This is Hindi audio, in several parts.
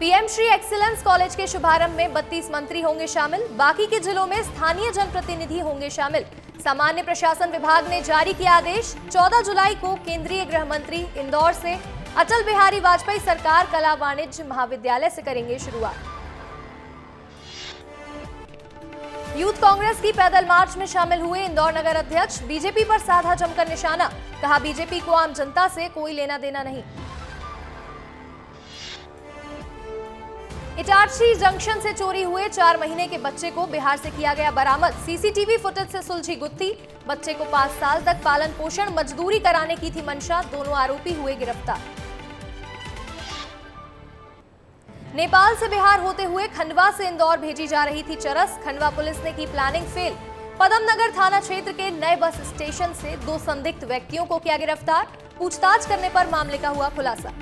पीएम श्री एक्सीलेंस कॉलेज के शुभारंभ में 32 मंत्री होंगे शामिल। बाकी के जिलों में स्थानीय जनप्रतिनिधि होंगे शामिल। सामान्य प्रशासन विभाग ने जारी किया आदेश। 14 जुलाई को केंद्रीय गृह मंत्री इंदौर से अटल बिहारी वाजपेयी सरकार कला वाणिज्य महाविद्यालय से करेंगे शुरुआत। यूथ कांग्रेस की पैदल मार्च में शामिल हुए इंदौर नगर अध्यक्ष। बीजेपी पर साधा जमकर निशाना, कहा बीजेपी को आम जनता से कोई लेना देना नहीं। इटारसी जंक्शन से चोरी हुए 4 महीने के बच्चे को बिहार से किया गया बरामद। सीसीटीवी फुटेज से सुलझी गुत्थी। बच्चे को 5 साल तक पालन पोषण मजदूरी कराने की थी मंशा। दोनों आरोपी हुए गिरफ्तार। नेपाल से बिहार होते हुए खंडवा से इंदौर भेजी जा रही थी चरस। खंडवा पुलिस ने की प्लानिंग फेल। पदमनगर थाना क्षेत्र के नए बस स्टेशन से 2 संदिग्ध व्यक्तियों को किया गिरफ्तार। पूछताछ करने पर मामले का हुआ खुलासा।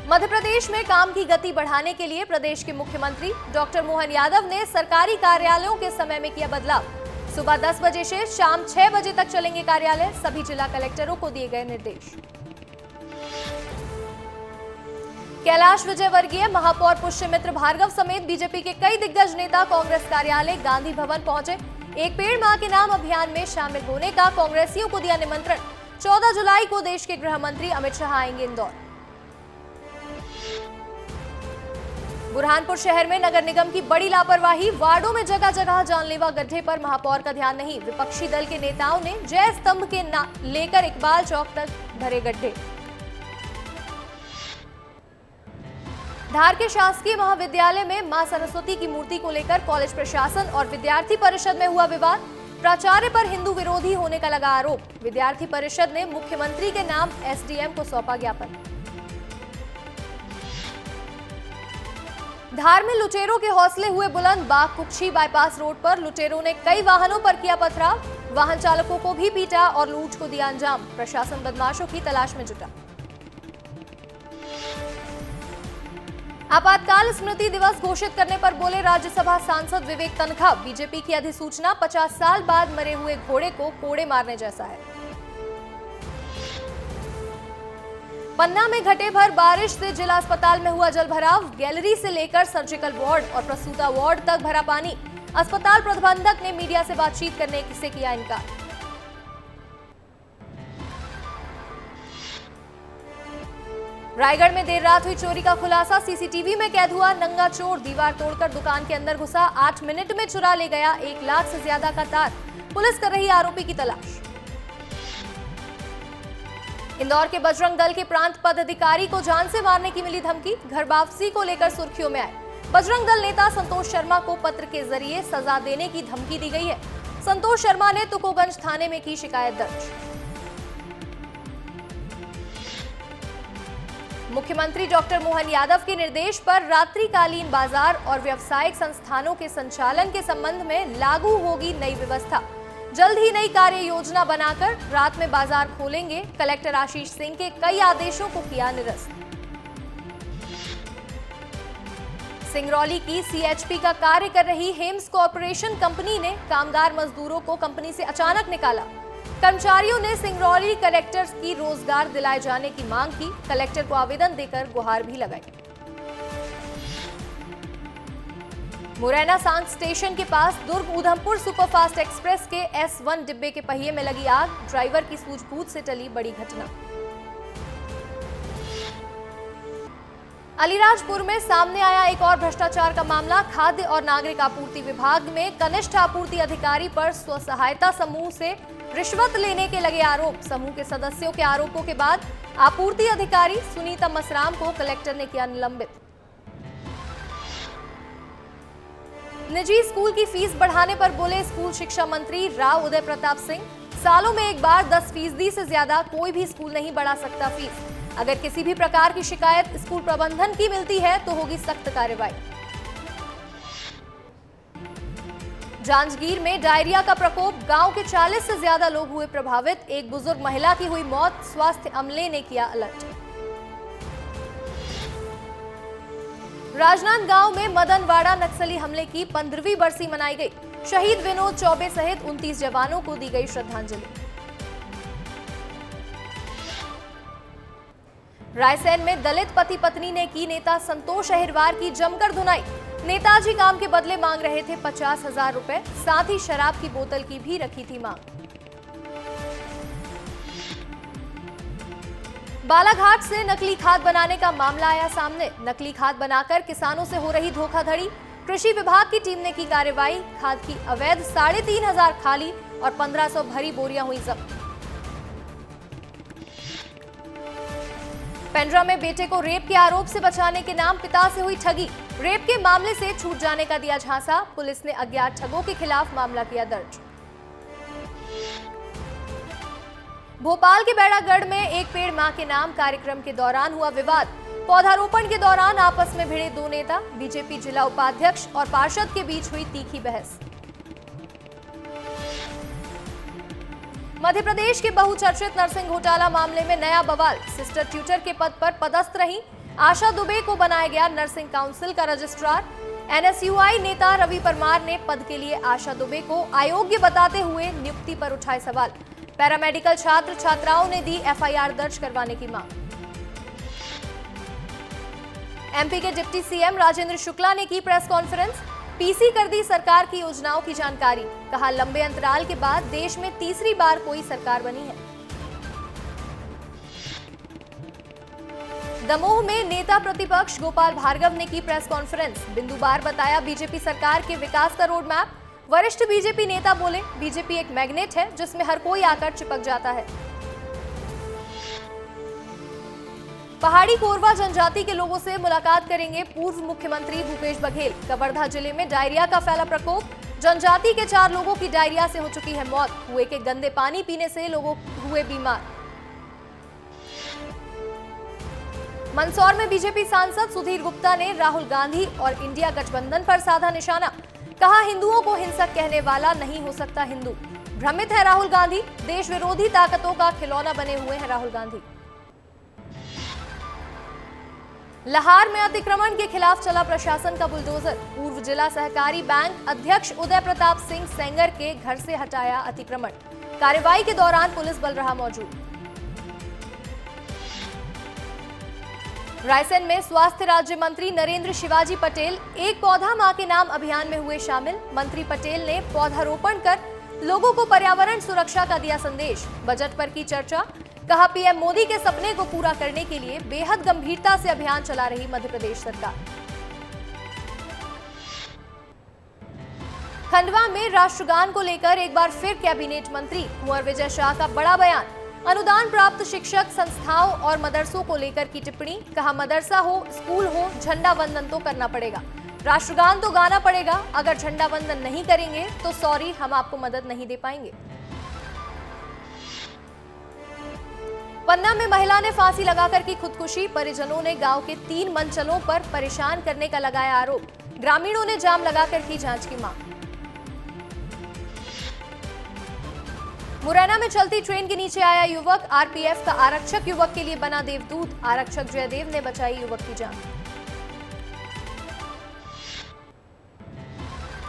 मध्य प्रदेश में काम की गति बढ़ाने के लिए प्रदेश के मुख्यमंत्री डॉक्टर मोहन यादव ने सरकारी कार्यालयों के समय में किया बदलाव। सुबह 10 बजे से शाम 6 बजे तक चलेंगे कार्यालय। सभी जिला कलेक्टरों को दिए गए निर्देश। कैलाश विजयवर्गीय, महापौर पुष्यमित्र भार्गव समेत बीजेपी के कई दिग्गज नेता कांग्रेस कार्यालय गांधी भवन पहुंचे। एक पेड़ मां के नाम अभियान में शामिल होने का कांग्रेसियों को दिया निमंत्रण। 14 जुलाई को देश के गृह मंत्री अमित शाह आएंगे इंदौर। बुरहानपुर शहर में नगर निगम की बड़ी लापरवाही। वार्डों में जगह जगह जानलेवा गड्ढे पर महापौर का ध्यान नहीं। विपक्षी दल के नेताओं ने जय स्तंभ के लेकर इकबाल चौक तक भरे गड्ढे। धार के शासकीय महाविद्यालय में मां सरस्वती की मूर्ति को लेकर कॉलेज प्रशासन और विद्यार्थी परिषद में हुआ विवाद। प्राचार्य पर हिंदू विरोधी होने का लगा आरोप। विद्यार्थी परिषद ने मुख्यमंत्री के नाम एसडीएम को सौंपा ज्ञापन। धार में लुटेरों के हौसले हुए बुलंद। बागकुक्षी बाईपास रोड पर लुटेरों ने कई वाहनों पर किया पथराव। वाहन चालकों को भी पीटा और लूट को दिया अंजाम। प्रशासन बदमाशों की तलाश में जुटा। आपातकाल स्मृति दिवस घोषित करने पर बोले राज्यसभा सांसद विवेक तनखा। बीजेपी की अधिसूचना 50 साल बाद मरे हुए घोड़े को कोड़े मारने जैसा है। पन्ना में घटे भर बारिश से जिला अस्पताल में हुआ जलभराव। गैलरी से लेकर सर्जिकल वार्ड और प्रसूता वार्ड तक भरा पानी। अस्पताल प्रबंधक ने मीडिया से बातचीत करने से किया इनकार। रायगढ़ में देर रात हुई चोरी का खुलासा। सीसीटीवी में कैद हुआ नंगा चोर। दीवार तोड़कर दुकान के अंदर घुसा। 8 मिनट में चुरा ले गया 1 लाख से ज्यादा का तार। पुलिस कर रही आरोपी की तलाश। इंदौर के बजरंग दल के प्रांत पदाधिकारी को जान से मारने की मिली धमकी। घर वापसी को लेकर सुर्खियों में आए। बजरंग दल नेता संतोष शर्मा को पत्र के जरिए सजा देने की धमकी दी गई है। संतोष शर्मा ने तुकोगंज थाने में की शिकायत दर्ज। मुख्यमंत्री डॉक्टर मोहन यादव के निर्देश पर रात्रिकालीन बाजार और व्यावसायिक संस्थानों के संचालन के संबंध में लागू होगी नई व्यवस्था। जल्द ही नई कार्य योजना बनाकर रात में बाजार खोलेंगे। कलेक्टर आशीष सिंह के कई आदेशों को किया निरस्त। सिंगरौली की सीएचपी का कार्य कर रही हेम्स कॉर्पोरेशन कंपनी ने कामगार मजदूरों को कंपनी से अचानक निकाला। कर्मचारियों ने सिंगरौली कलेक्टर की रोजगार दिलाए जाने की मांग की। कलेक्टर को आवेदन देकर गुहार भी लगाई। मुरैना सांग स्टेशन के पास दुर्ग उधमपुर सुपरफास्ट एक्सप्रेस के S1 डिब्बे के पहिए में लगी आग। ड्राइवर की सूझबूझ से टली बड़ी घटना। अलीराजपुर में सामने आया एक और भ्रष्टाचार का मामला। खाद्य और नागरिक आपूर्ति विभाग में कनिष्ठ आपूर्ति अधिकारी पर स्व सहायता समूह से रिश्वत लेने के लगे आरोप। समूह के सदस्यों के आरोपों के बाद आपूर्ति अधिकारी सुनीता मसराम को कलेक्टर ने किया निलंबित। निजी स्कूल की फीस बढ़ाने पर बोले स्कूल शिक्षा मंत्री राव उदय प्रताप सिंह। सालों में एक बार 10% से ज्यादा कोई भी स्कूल नहीं बढ़ा सकता फीस। अगर किसी भी प्रकार की शिकायत स्कूल प्रबंधन की मिलती है तो होगी सख्त कार्रवाई। जांजगीर में डायरिया का प्रकोप। गांव के 40 से ज्यादा लोग हुए प्रभावित। एक बुजुर्ग महिला की हुई मौत। स्वास्थ्य अमले ने किया अलर्ट। राजनांदगांव में मदनवाड़ा नक्सली हमले की 15वीं बरसी मनाई गई। शहीद विनोद चौबे सहित 29 जवानों को दी गई श्रद्धांजलि। रायसेन में दलित पति पत्नी ने की नेता संतोष अहिरवार की जमकर धुनाई। नेताजी काम के बदले मांग रहे थे 50,000 रुपए, साथ ही शराब की बोतल की भी रखी थी मांग। बालाघाट से नकली खाद बनाने का मामला आया सामने। नकली खाद बनाकर किसानों से हो रही धोखाधड़ी। कृषि विभाग की टीम ने की कार्रवाई। खाद की अवैध 3,500 खाली और 1,500 भरी बोरियां हुई जब्त। पेंड्रा में बेटे को रेप के आरोप से बचाने के नाम पिता से हुई ठगी। रेप के मामले से छूट जाने का दिया झांसा। पुलिस ने अज्ञात ठगों के खिलाफ मामला किया दर्ज। भोपाल के बेड़ागढ़ में एक पेड़ मां के नाम कार्यक्रम के दौरान हुआ विवाद। पौधारोपण के दौरान आपस में भिड़े दो नेता। बीजेपी जिला उपाध्यक्ष और पार्षद के बीच हुई तीखी बहस। मध्य प्रदेश के बहुचर्चित नर्सिंग घोटाला मामले में नया बवाल। सिस्टर ट्यूटर के पद पर पदस्थ रही आशा दुबे को बनाया गया नर्सिंग काउंसिल का रजिस्ट्रार। एनएसयूआई नेता रवि परमार ने पद के लिए आशा दुबे को अयोग्य बताते हुए नियुक्ति पर उठाए सवाल। पैरामेडिकल छात्र छात्राओं ने दी एफआईआर दर्ज करवाने की मांग। एमपी के डिप्टी सीएम राजेंद्र शुक्ला ने की प्रेस कॉन्फ्रेंस। पीसी कर दी सरकार की योजनाओं की जानकारी। कहा, लंबे अंतराल के बाद देश में तीसरी बार कोई सरकार बनी है। दमोह में नेता प्रतिपक्ष गोपाल भार्गव ने की प्रेस कॉन्फ्रेंस। बिंदुवार बताया बीजेपी सरकार के विकास का रोड मैप। वरिष्ठ बीजेपी नेता बोले, बीजेपी एक मैग्नेट है जिसमें हर कोई आकर चिपक जाता है। पहाड़ी कोरवा जनजाति के लोगों से मुलाकात करेंगे पूर्व मुख्यमंत्री भूपेश बघेल। कवर्धा जिले में डायरिया का फैला प्रकोप। जनजाति के 4 लोगों की डायरिया से हो चुकी है मौत। कुएं के गंदे पानी पीने से लोग हुए बीमार। मंदसौर में बीजेपी सांसद सुधीर गुप्ता ने राहुल गांधी और इंडिया गठबंधन पर साधा निशाना। कहा, हिंदुओं को हिंसक कहने वाला नहीं हो सकता हिंदू। भ्रमित है राहुल गांधी। देश विरोधी ताकतों का खिलौना बने हुए हैं राहुल गांधी। लाहौर में अतिक्रमण के खिलाफ चला प्रशासन का बुलडोजर। पूर्व जिला सहकारी बैंक अध्यक्ष उदय प्रताप सिंह सेंगर के घर से हटाया अतिक्रमण। कार्रवाई के दौरान पुलिस बल रहा मौजूद। रायसेन में स्वास्थ्य राज्य मंत्री नरेंद्र शिवाजी पटेल एक पौधा मां के नाम अभियान में हुए शामिल। मंत्री पटेल ने पौधारोपण कर लोगों को पर्यावरण सुरक्षा का दिया संदेश। बजट पर की चर्चा। कहा, पीएम मोदी के सपने को पूरा करने के लिए बेहद गंभीरता से अभियान चला रही मध्य प्रदेश सरकार। खंडवा में राष्ट्रगान को लेकर एक बार फिर कैबिनेट मंत्री कुंवर विजय शाह का बड़ा बयान। अनुदान प्राप्त शिक्षक संस्थाओं और मदरसों को लेकर की टिप्पणी। कहा, मदरसा हो स्कूल हो झंडा वंदन तो करना पड़ेगा। राष्ट्रगान तो गाना पड़ेगा। अगर झंडा वंदन नहीं करेंगे तो सॉरी, हम आपको मदद नहीं दे पाएंगे। पन्ना में महिला ने फांसी लगाकर की खुदकुशी। परिजनों ने गांव के 3 मंचलों पर परेशान करने का लगाया आरोप। ग्रामीणों ने जाम लगाकर की जांच की मांग। मुरैना में चलती ट्रेन के नीचे आया युवक। आरपीएफ का आरक्षक युवक के लिए बना देवदूत। आरक्षक जयदेव ने बचाई युवक की जान।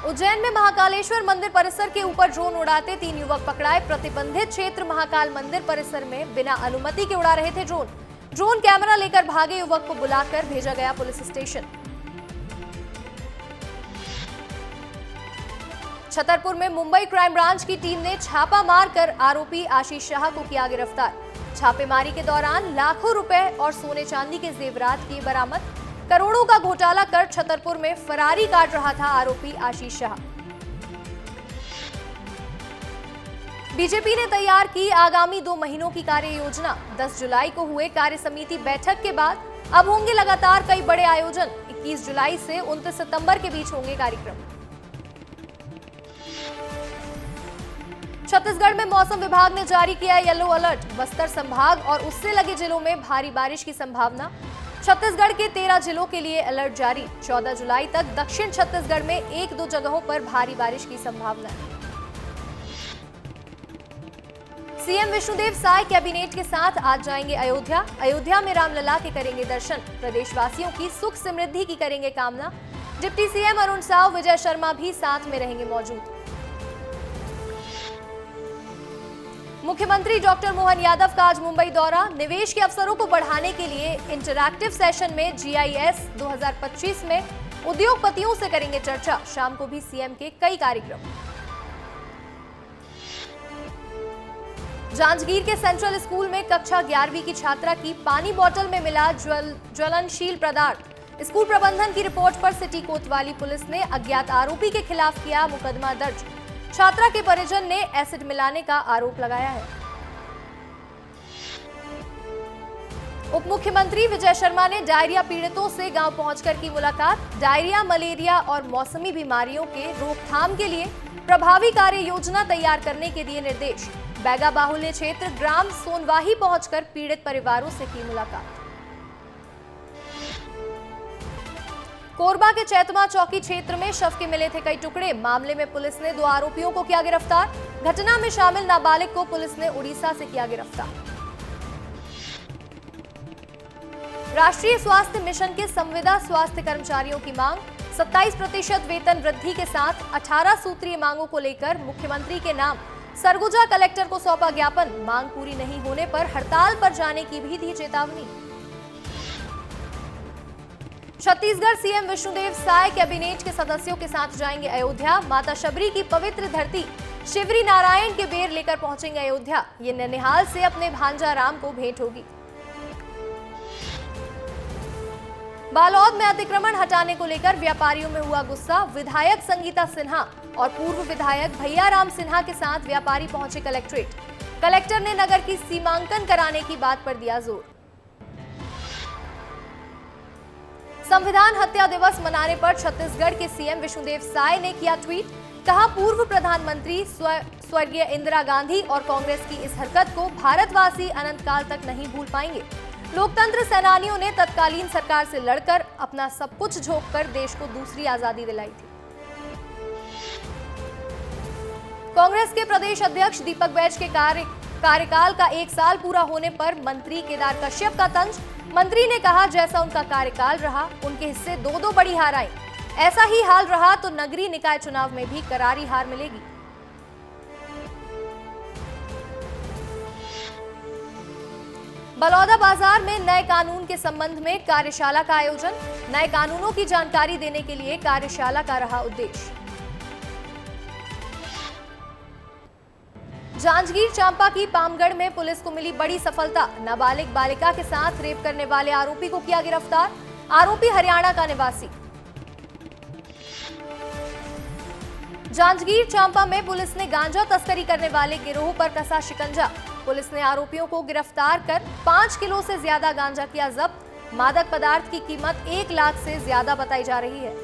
उज्जैन में महाकालेश्वर मंदिर परिसर के ऊपर ड्रोन उड़ाते 3 युवक पकड़ाए। प्रतिबंधित क्षेत्र महाकाल मंदिर परिसर में बिना अनुमति के उड़ा रहे थे ड्रोन। ड्रोन कैमरा लेकर भागे युवक को बुलाकर भेजा गया पुलिस स्टेशन। छतरपुर में मुंबई क्राइम ब्रांच की टीम ने छापा मारकर आरोपी आशीष शाह को किया गिरफ्तार। छापेमारी के दौरान लाखों रुपए और सोने चांदी के जेवरात किए बरामद। करोड़ों का घोटाला कर छतरपुर में फरारी काट रहा था आरोपी आशीष शाह। बीजेपी ने तैयार की आगामी 2 महीनों की कार्य योजना। 10 जुलाई को हुए कार्य समिति बैठक के बाद अब होंगे लगातार कई बड़े आयोजन। 21 जुलाई से 29 सितंबर के बीच होंगे कार्यक्रम। छत्तीसगढ़ में मौसम विभाग ने जारी किया येलो अलर्ट। बस्तर संभाग और उससे लगे जिलों में भारी बारिश की संभावना। छत्तीसगढ़ के 13 जिलों के लिए अलर्ट जारी। 14 जुलाई तक दक्षिण छत्तीसगढ़ में 1-2 जगहों पर भारी बारिश की संभावना है। सीएम विष्णुदेव साय कैबिनेट के साथ आज जाएंगे अयोध्या। अयोध्या में रामलला के करेंगे दर्शन। प्रदेशवासियों की सुख समृद्धि की करेंगे कामना। डिप्टी सीएम अरुण साव, विजय शर्मा भी साथ में रहेंगे मौजूद। मुख्यमंत्री डॉक्टर मोहन यादव का आज मुंबई दौरा। निवेश के अवसरों को बढ़ाने के लिए इंटरैक्टिव सेशन में GIS 2025 में उद्योगपतियों से करेंगे चर्चा। शाम को भी सीएम के कई कार्यक्रम। जांजगीर के सेंट्रल स्कूल में कक्षा 11वीं की छात्रा की पानी बोतल में मिला ज्वलनशील पदार्थ। स्कूल प्रबंधन की रिपोर्ट पर सिटी कोतवाली पुलिस ने अज्ञात आरोपी के खिलाफ किया मुकदमा दर्ज। छात्रा के परिजन ने एसिड मिलाने का आरोप लगाया है। उप मुख्यमंत्री विजय शर्मा ने डायरिया पीड़ितों से गांव पहुंचकर की मुलाकात। डायरिया, मलेरिया और मौसमी बीमारियों के रोकथाम के लिए प्रभावी कार्य योजना तैयार करने के दिए निर्देश। बैगा बाहुल्य क्षेत्र ग्राम सोनवाही पहुंचकर पीड़ित परिवारों से की मुलाकात। कोरबा के चैतमा चौकी क्षेत्र में शव के मिले थे कई टुकड़े। मामले में पुलिस ने 2 आरोपियों को किया गिरफ्तार। घटना में शामिल नाबालिग को पुलिस ने उड़ीसा से किया गिरफ्तार। राष्ट्रीय स्वास्थ्य मिशन के संविदा स्वास्थ्य कर्मचारियों की मांग। 27% वेतन वृद्धि के साथ 18 सूत्रीय मांगों को लेकर मुख्यमंत्री के नाम सरगुजा कलेक्टर को सौंपा ज्ञापन। मांग पूरी नहीं होने पर हड़ताल पर जाने की भी दी चेतावनी। छत्तीसगढ़ सीएम विष्णुदेव साय कैबिनेट के सदस्यों के साथ जाएंगे अयोध्या। माता शबरी की पवित्र धरती शिवरी नारायण के बेर लेकर पहुंचेंगे अयोध्या। ये ननिहाल से अपने भांजा राम को भेंट होगी। बालोद में अतिक्रमण हटाने को लेकर व्यापारियों में हुआ गुस्सा। विधायक संगीता सिन्हा और पूर्व विधायक भैया राम सिन्हा के साथ व्यापारी पहुंचे कलेक्ट्रेट। कलेक्टर ने नगर की सीमांकन कराने की बात पर दिया जोर। संविधान हत्या दिवस मनाने पर छत्तीसगढ़ के सीएम विष्णुदेव साय ने किया ट्वीट। कहा, पूर्व प्रधानमंत्री स्वर्गीय इंदिरा गांधी और कांग्रेस की इस हरकत को भारतवासी अनंत काल तक नहीं भूल पाएंगे। लोकतंत्र सेनानियों ने तत्कालीन सरकार से लड़कर अपना सब कुछ झोंककर देश को दूसरी आजादी दिलाई थी। कांग्रेस के प्रदेश अध्यक्ष दीपक बैज के कार्यकाल का 1 साल पूरा होने पर मंत्री केदार कश्यप का तंज। मंत्री ने कहा, जैसा उनका कार्यकाल रहा उनके हिस्से 2-2 बड़ी हार आई। ऐसा ही हाल रहा तो नगरीय निकाय चुनाव में भी करारी हार मिलेगी। बलौदा बाजार में नए कानून के संबंध में कार्यशाला का आयोजन। नए कानूनों की जानकारी देने के लिए कार्यशाला का रहा उद्देश्य। जांजगीर चांपा की पामगढ़ में पुलिस को मिली बड़ी सफलता। नाबालिग बालिका के साथ रेप करने वाले आरोपी को किया गिरफ्तार। आरोपी हरियाणा का निवासी। जांजगीर चांपा में पुलिस ने गांजा तस्करी करने वाले गिरोह पर कसा शिकंजा। पुलिस ने आरोपियों को गिरफ्तार कर 5 किलो से ज्यादा गांजा किया जब्त। मादक पदार्थ की कीमत 1 लाख से ज्यादा बताई जा रही है।